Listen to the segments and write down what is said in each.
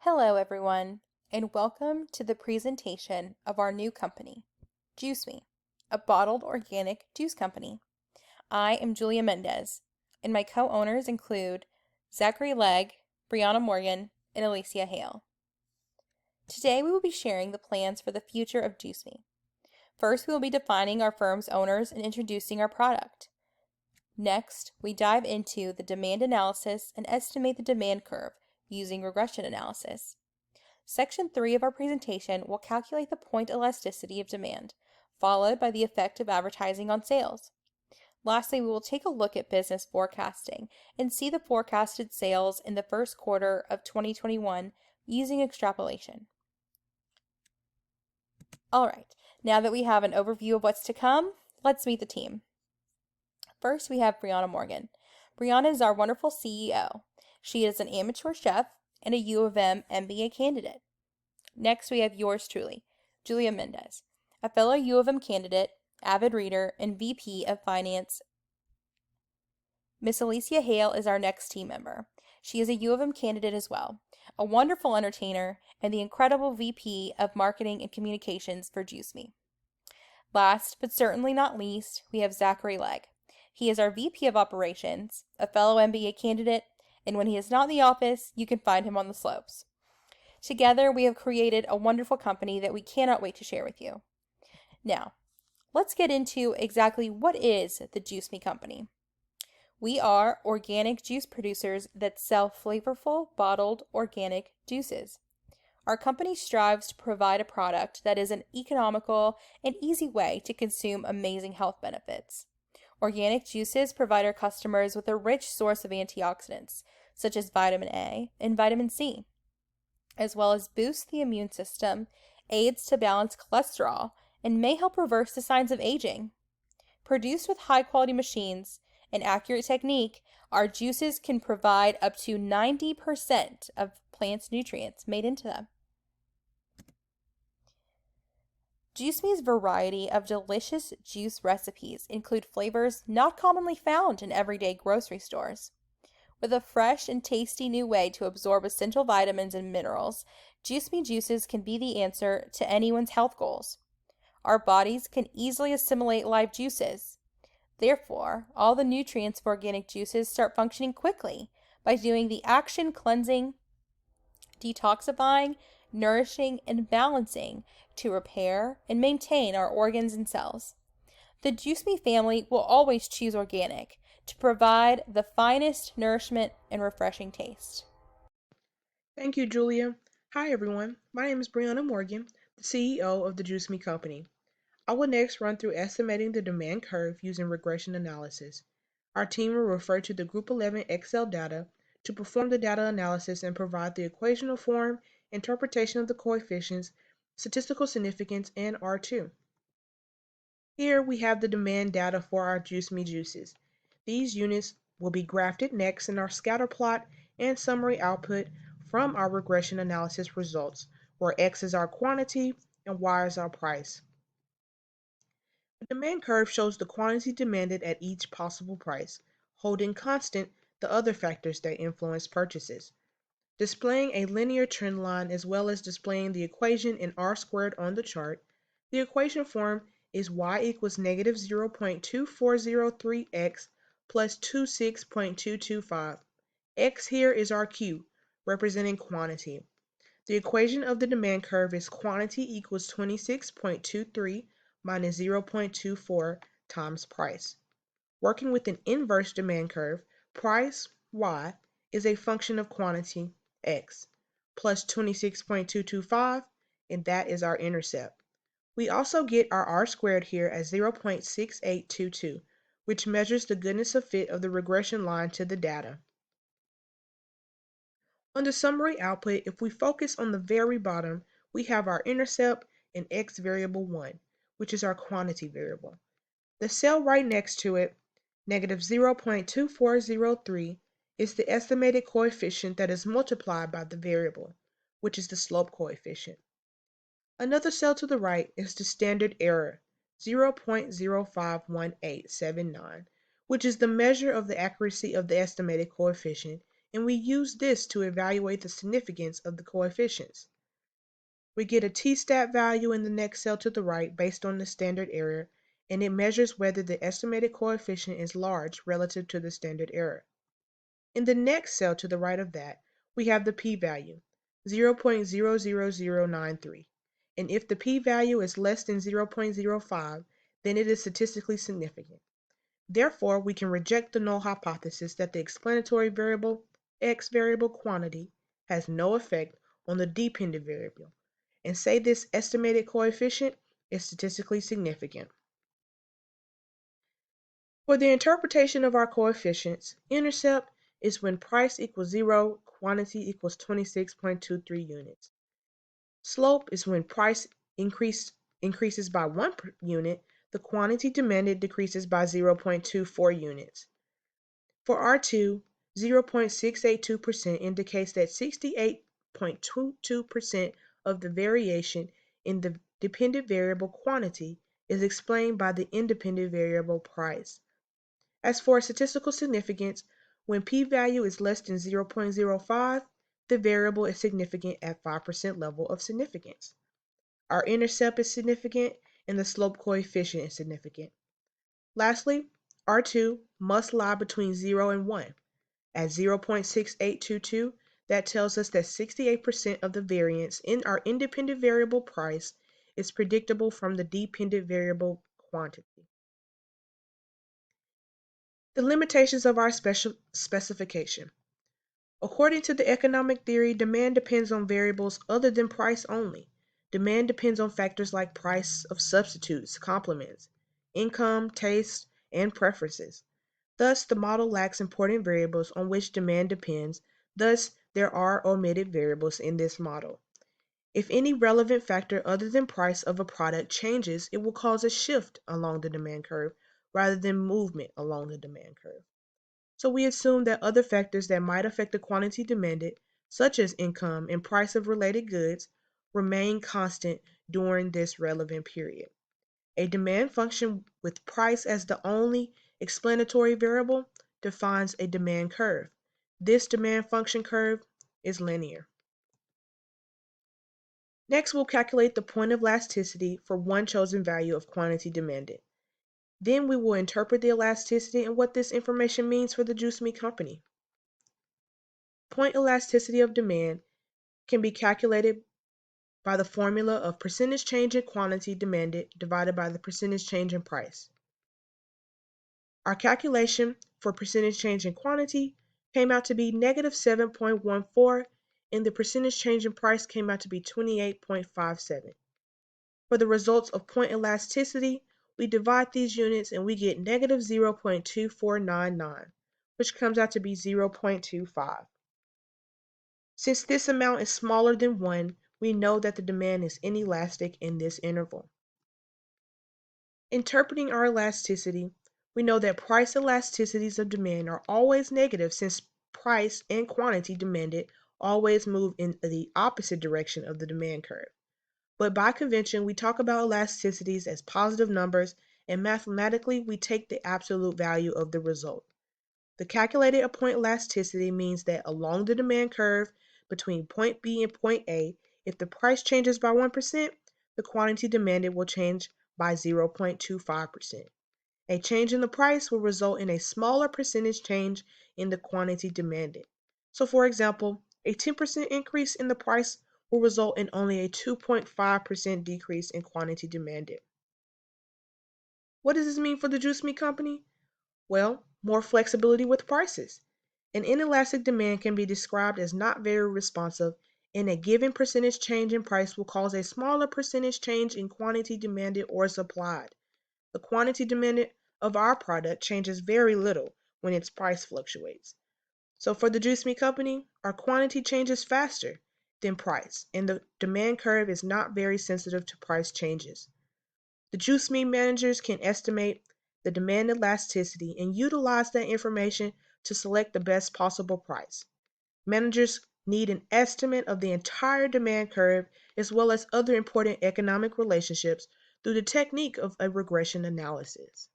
Hello, everyone, and welcome to the presentation of our new company, JuiceMe, a bottled organic juice company. I am Julia Mendez, and my co-owners include Zachary Legg, Brianna Morgan, and Alicia Hale. Today, we will be sharing the plans for the future of JuiceMe. First, we will be defining our firm's owners and introducing our product. Next, we dive into the demand analysis and estimate the demand curve using regression analysis. Section 3 of our presentation will calculate the point elasticity of demand, followed by the effect of advertising on sales. Lastly, we will take a look at business forecasting and see the forecasted sales in the first quarter of 2021 using extrapolation. All right, now that we have an overview of what's to come, let's meet the team. First, we have Brianna Morgan. Brianna is our wonderful CEO. She is an amateur chef and a U of M MBA candidate. Next, we have yours truly, Julia Mendez, a fellow U of M candidate, avid reader, and VP of Finance. Miss Alicia Hale is our next team member. She is a U of M candidate as well, a wonderful entertainer, and the incredible VP of Marketing and Communications for JuiceMe. Last, but certainly not least, we have Zachary Legg. He is our VP of Operations, a fellow MBA candidate, and when he is not in the office, you can find him on the slopes. Together, we have created a wonderful company that we cannot wait to share with you. Now, let's get into exactly what is the JuiceMe Company. We are organic juice producers that sell flavorful, bottled, organic juices. Our company strives to provide a product that is an economical and easy way to consume amazing health benefits. Organic juices provide our customers with a rich source of antioxidants, such as vitamin A and vitamin C, as well as boost the immune system, aids to balance cholesterol, and may help reverse the signs of aging. Produced with high-quality machines and accurate technique, our juices can provide up to 90% of plants' nutrients made into them. JuiceMe's variety of delicious juice recipes include flavors not commonly found in everyday grocery stores. With a fresh and tasty new way to absorb essential vitamins and minerals, JuiceMe juices can be the answer to anyone's health goals. Our bodies can easily assimilate live juices. Therefore, all the nutrients of organic juices start functioning quickly by doing the action cleansing, detoxifying, nourishing, and balancing to repair and maintain our organs and cells. The JuiceMe family will always choose organic to provide the finest nourishment and refreshing taste. Thank you, Julia. Hi, everyone. My name is Brianna Morgan, the CEO of the JuiceMe Company. I will next run through estimating the demand curve using regression analysis. Our team will refer to the Group 11 Excel data to perform the data analysis and provide the equational form, interpretation of the coefficients, statistical significance, and R2. Here we have the demand data for our JuiceMe juices. These units will be graphed next in our scatter plot and summary output from our regression analysis results, where X is our quantity and Y is our price. The demand curve shows the quantity demanded at each possible price, holding constant the other factors that influence purchases. Displaying a linear trend line as well as displaying the equation in R squared on the chart, the equation form is y equals negative 0.2403x plus 26.225. X here is our Q, representing quantity. The equation of the demand curve is quantity equals 26.23 minus 0.24 times price. Working with an inverse demand curve, price, y, is a function of quantity, x, plus 26.225, and that is our intercept. We also get our R squared here as 0.6822, which measures the goodness of fit of the regression line to the data. On the summary output, if we focus on the very bottom, we have our intercept and x variable 1, which is our quantity variable. The cell right next to it, negative 0.2403, is the estimated coefficient that is multiplied by the variable, which is the slope coefficient. Another cell to the right is the standard error, 0.051879, which is the measure of the accuracy of the estimated coefficient, and we use this to evaluate the significance of the coefficients. We get a t-stat value in the next cell to the right based on the standard error, and it measures whether the estimated coefficient is large relative to the standard error. In the next cell to the right of that, we have the p-value, 0.00093, and if the p-value is less than 0.05, then it is statistically significant. Therefore, we can reject the null hypothesis that the explanatory variable, x variable quantity, has no effect on the dependent variable, and say this estimated coefficient is statistically significant. For the interpretation of our coefficients, intercept is when price equals 0, quantity equals 26.23 units. Slope is when price increases by 1 unit, the quantity demanded decreases by 0.24 units. For R2, 0.682% indicates that 68.22% of the variation in the dependent variable quantity is explained by the independent variable price. As for statistical significance, when p-value is less than 0.05, the variable is significant at 5% level of significance. Our intercept is significant and the slope coefficient is significant. Lastly, R2 must lie between 0 and 1. At 0.6822, that tells us that 68% of the variance in our independent variable price is predictable from the dependent variable quantity. The limitations of our specification. According to the economic theory, demand depends on variables other than price only. Demand depends on factors like price of substitutes, complements, income, taste, and preferences. Thus, the model lacks important variables on which demand depends. Thus, there are omitted variables in this model. If any relevant factor other than price of a product changes, it will cause a shift along the demand curve rather than movement along the demand curve. So we assume that other factors that might affect the quantity demanded, such as income and price of related goods, remain constant during this relevant period. A demand function with price as the only explanatory variable defines a demand curve. This demand function curve is linear. Next, we'll calculate the point of elasticity for one chosen value of quantity demanded. Then we will interpret the elasticity and what this information means for the JuiceMe company. Point elasticity of demand can be calculated by the formula of percentage change in quantity demanded divided by the percentage change in price. Our calculation for percentage change in quantity came out to be negative 7.14, and the percentage change in price came out to be 28.57. For the results of point elasticity, we divide these units and we get negative 0.2499, which comes out to be 0.25. Since this amount is smaller than 1, we know that the demand is inelastic in this interval. Interpreting our elasticity, we know that price elasticities of demand are always negative since price and quantity demanded always move in the opposite direction of the demand curve. But by convention, we talk about elasticities as positive numbers, and mathematically, we take the absolute value of the result. The calculated point elasticity means that along the demand curve between point B and point A, if the price changes by 1%, the quantity demanded will change by 0.25%. A change in the price will result in a smaller percentage change in the quantity demanded. So for example, a 10% increase in the price will result in only a 2.5% decrease in quantity demanded. What does this mean for the JuiceMe company? Well, more flexibility with prices. An inelastic demand can be described as not very responsive, and a given percentage change in price will cause a smaller percentage change in quantity demanded or supplied. The quantity demanded of our product changes very little when its price fluctuates. So for the JuiceMe company, our quantity changes faster than price, and the demand curve is not very sensitive to price changes. The JuiceMe managers can estimate the demand elasticity and utilize that information to select the best possible price. Managers need an estimate of the entire demand curve as well as other important economic relationships through the technique of a regression analysis.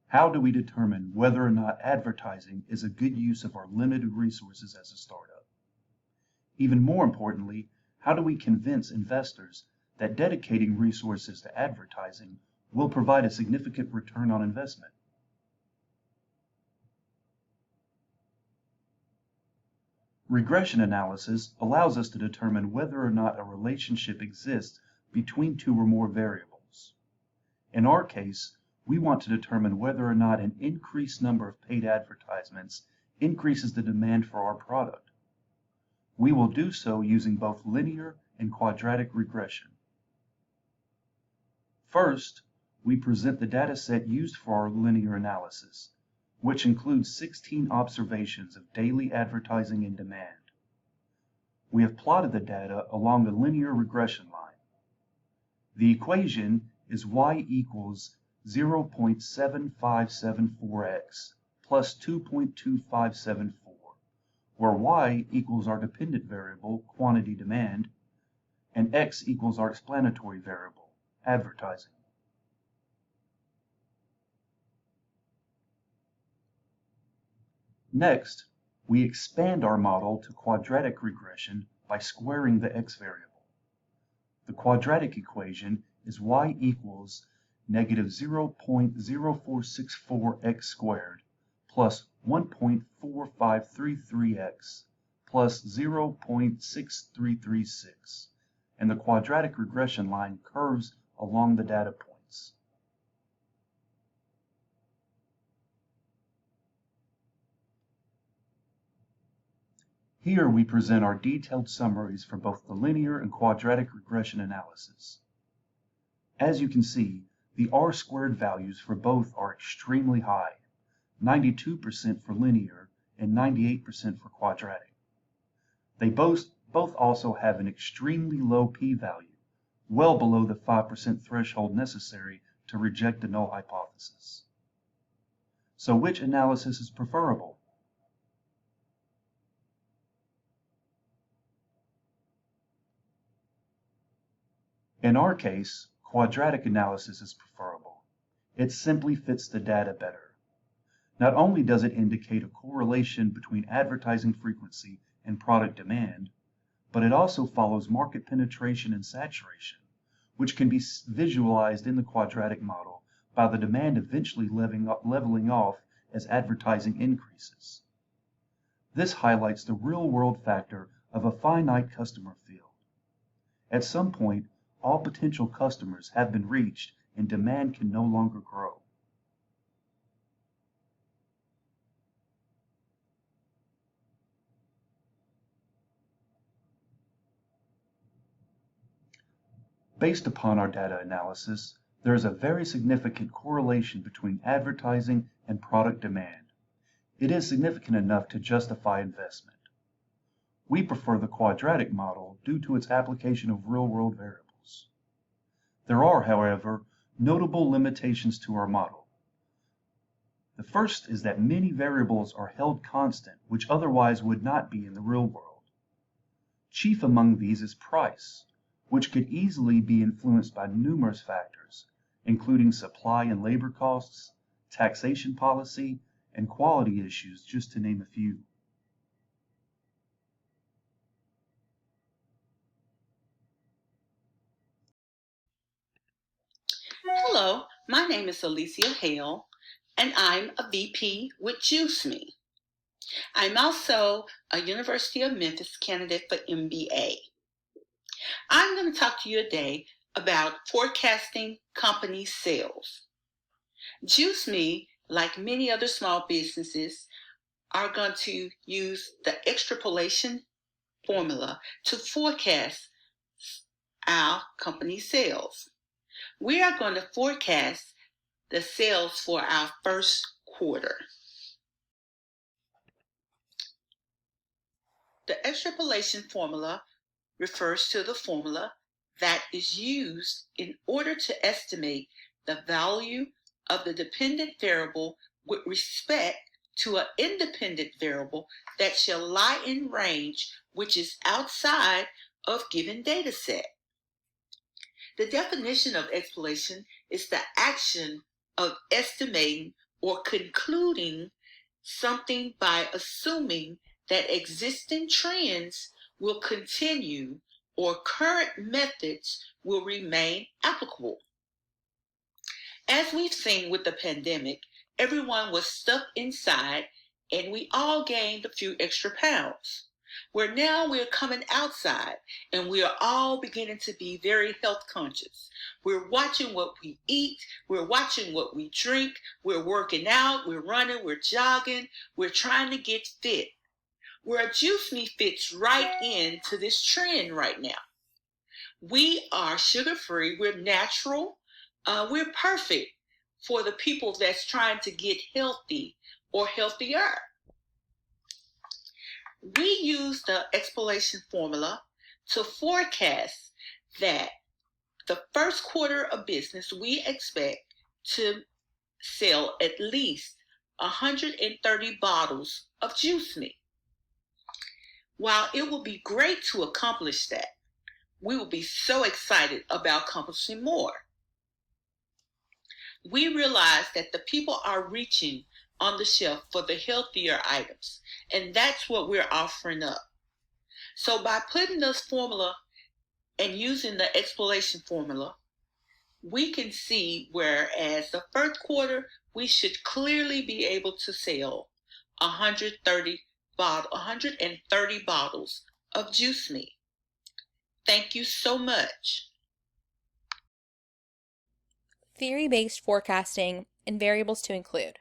How do we determine whether or not advertising is a good use of our limited resources as a startup? Even more importantly, how do we convince investors that dedicating resources to advertising will provide a significant return on investment? Regression analysis allows us to determine whether or not a relationship exists between two or more variables. In our case, we want to determine whether or not an increased number of paid advertisements increases the demand for our product. We will do so using both linear and quadratic regression. First, we present the data set used for our linear analysis, which includes 16 observations of daily advertising and demand. We have plotted the data along a linear regression line. The equation is y equals 0.7574x plus 2.2574, where y equals our dependent variable, quantity demand, and x equals our explanatory variable, advertising. Next, we expand our model to quadratic regression by squaring the x variable. The quadratic equation is y equals negative 0.0464x squared plus 1.4533x plus 0.6336, and the quadratic regression line curves along the data points. Here we present our detailed summaries for both the linear and quadratic regression analysis. As you can see, the R-squared values for both are extremely high, 92% for linear and 98% for quadratic. They both also have an extremely low p-value, well below the 5% threshold necessary to reject the null hypothesis. So which analysis is preferable? In our case, quadratic analysis is preferable. It simply fits the data better. Not only does it indicate a correlation between advertising frequency and product demand, but it also follows market penetration and saturation, which can be visualized in the quadratic model by the demand eventually leveling off as advertising increases. This highlights the real-world factor of a finite customer field. At some point, all potential customers have been reached and demand can no longer grow. Based upon our data analysis, there is a very significant correlation between advertising and product demand. It is significant enough to justify investment. We prefer the quadratic model due to its application of real-world variables. There are, however, notable limitations to our model. The first is that many variables are held constant, which otherwise would not be in the real world. Chief among these is price, which could easily be influenced by numerous factors, including supply and labor costs, taxation policy, and quality issues, just to name a few. Hello, my name is Alicia Hale, and I'm a VP with JuiceMe. I'm also a University of Memphis candidate for MBA. I'm going to talk to you today about forecasting company sales. JuiceMe, like many other small businesses, are going to use the extrapolation formula to forecast our company sales. We are going to forecast the sales for our first quarter. The extrapolation formula refers to the formula that is used in order to estimate the value of the dependent variable with respect to an independent variable that shall lie in range which is outside of given data set. The definition of extrapolation is the action of estimating or concluding something by assuming that existing trends will continue or current methods will remain applicable. As we've seen with the pandemic, everyone was stuck inside and we all gained a few extra pounds. Where now we're coming outside and we are all beginning to be very health conscious. We're watching what we eat, we're watching what we drink, we're working out, we're running, we're jogging, we're trying to get fit. Where JuiceMe fits right into this trend right now. We are sugar-free, we're natural, we're perfect for the people that's trying to get healthy or healthier. We use the explanation formula to forecast that the first quarter of business, we expect to sell at least 130 bottles of JuiceMe. While it will be great to accomplish that, we will be so excited about accomplishing more. We realize that the people are reaching on the shelf for the healthier items, and that's what we're offering up. So by putting this formula and using the explanation formula, we can see whereas the first quarter, we should clearly be able to sell 130 bottles of JuiceMe. Thank you so much. Theory-based forecasting and variables to include.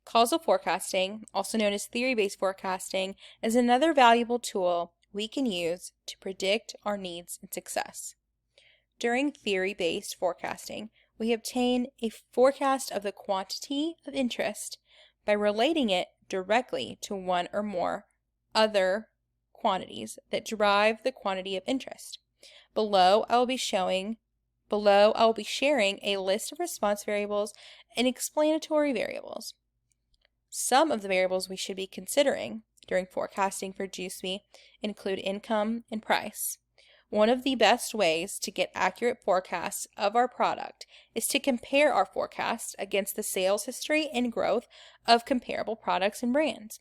Causal forecasting, also known as theory-based forecasting, is another valuable tool we can use to predict our needs and success. During theory-based forecasting, we obtain a forecast of the quantity of interest by relating it directly to one or more other quantities that drive the quantity of interest. Below, I will be sharing a list of response variables and explanatory variables. Some of the variables we should be considering during forecasting for JuiceMe include income and price. One of the best ways to get accurate forecasts of our product is to compare our forecast against the sales history and growth of comparable products and brands.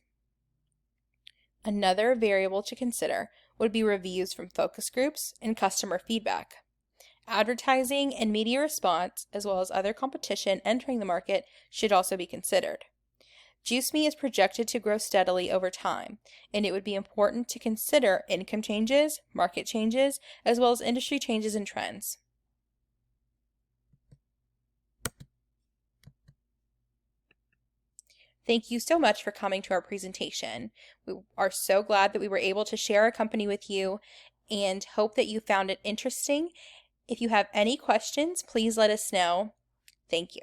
Another variable to consider would be reviews from focus groups and customer feedback. Advertising and media response, as well as other competition entering the market, should also be considered. JuiceMe is projected to grow steadily over time, and it would be important to consider income changes, market changes, as well as industry changes and trends. Thank you so much for coming to our presentation. We are so glad that we were able to share our company with you and hope that you found it interesting. If you have any questions, please let us know. Thank you.